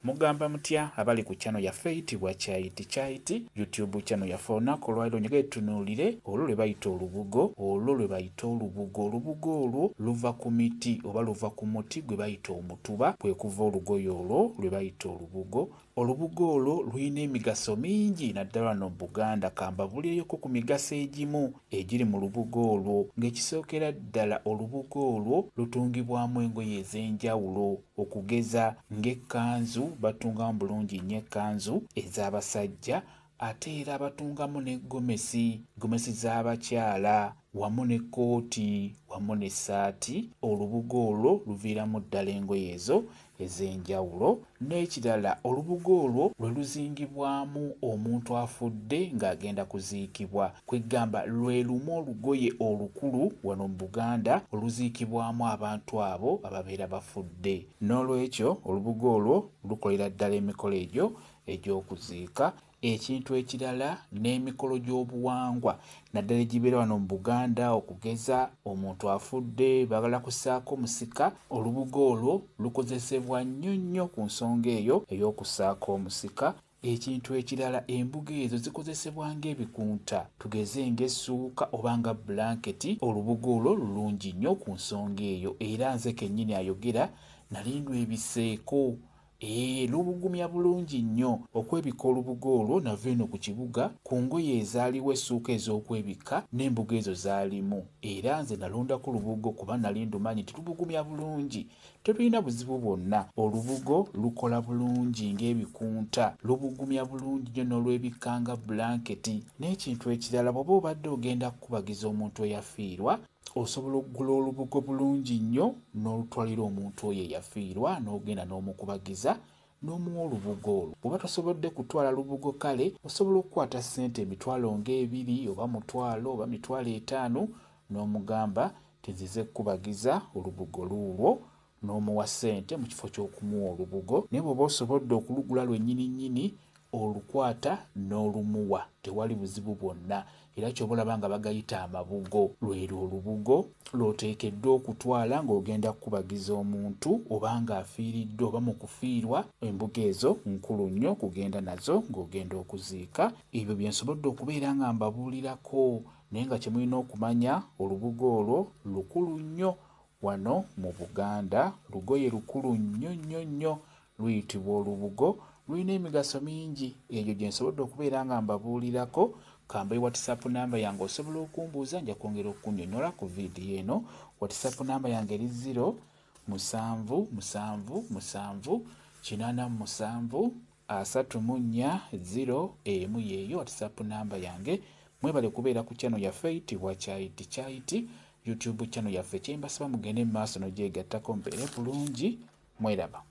Mugamba mutya abali ku channel yaffe eyitibwa Kyaiti YouTube channel yaffe olunaku olwaliro njagala tutunuulire olwo lwe bayita olubugo. Olubugo olwo luva ku miti oba luva ku muti gwe bayita omutuba, kwe kuva olugoye olwo lwe bayita olubugo. Olubugo olwo lulina emigaso mingi naddala wano mu Buganda, kambabulireyo ku migaso egimu egiri mu lubugo olwo, ng'ekisookera ddala olubugo olwo lutungibwamu engoye ez'enjawulo okugeza ng'ekkanzu, batungamu bulungi nnyo ekkanzu ez'abasajja, ate era batungamu ne gomesi z'abakyala wamu n'ekkooti wamu n'essaati. Olubugo olwo luviiramu ddala engoye ezo ez'enjawulo. N'ekirala, olubugo olwo lwe luzingibwamu omuntu afudde ng'agenda kuziikibwa, kwegamba lwe lumu olugoye olukulu wano mu Buganda oluziikibwamu abantu abo ababeera bafudde. N'olwekyo olubugo olwo lukolera ddala emikolo egyo egy'okuziika. Ekintu ekirala, n'emikolo gy'obuwangwa naddala egibeera wano mu Buganda, okugeza omuntu afudde baagala kussaako musika, olubugo olwo lukozesebwa nnyo ku nsonga eyo ey'okussaako omusika. Ekintu ekirala, embuga ezo zikozesebwa ng'ebikunta, tugeze ng'essuuka oba nga blanketi. Olubugo olwo lulungi nnyo ku nsonga eyo, era nze kennyini ayogera nali ndwebiseeko. Lubugumya bulungi nnyo okwebika olubugo olwo. Nava eno ku kibuga ku ngoye ezaaliwo essuuka ez'okwebika n'embuga ezo zaalimu, era nze nalondako lubugo kuba nali ndumanyi nti lubugumya bulungi, tetulina buzibu bwonna. Olubugo lukola bulungi ng'ebikunta, lubugumya bulungi nnyo n'olwebikanga blanketi. N'ekintu ekirala, bw'oba obadde ogenda kukubagiza omuntu eyafiirwa, osobola okugula olubugo bulungi nnyo n'olutwalira omuntu oyo eyafiirwa, n'ogenda n'omukubagiza n'omuwa olubugo olwo. Bw'oba tosobodde kutwala lubugo, kale osobola okukwata ssente emitwalo ng'ebiri oba mutwalo oba mitwalo 5, n'omugamba tinzize kukubagiza olubugo luulwo, n'omuwa ssente mu kifo ky'okumuwa olubugo. Naye bw'oba osobodde okulugula lwennyini olukwata n'olumuwa, tewali buzibu bwonna. Era ky'oba olaba nga bagayita amabugo, lwero olubugo lw'oteekeddwa okutwala ng'ogenda kukubagiza omuntu oba ng'afiiriddwe oba mu kufiirwa. Embuga ezo nkulu nnyo kugenda nazo ng'ogenda okuziika. Ebyo bye nsobodde okubeera nga mbabuulirako, naye nga kye mulina okumanya, olubugo olwo lukulu nnyo wano mu Buganda. Lugoye lukulu nnyo luyitibwa olubugo, lulina emigaso mingi. Egyo gye nsobodde okubeera nga mbabuulirako. Kambe WhatsApp namba yange osobola okumbuuza, nja kwongera okunnyonnyola ku vidiyo eno. WhatsApp namba yange eri 0778784 yeeyo WhatsApp namba yange. Mwebale kubeera ku channel yaffe eyitibwa Kyaiti YouTube channel yaffe. Kye mbasaba mugende mu maaso n'ogyegattako, mbeere bulungi. Mweraba.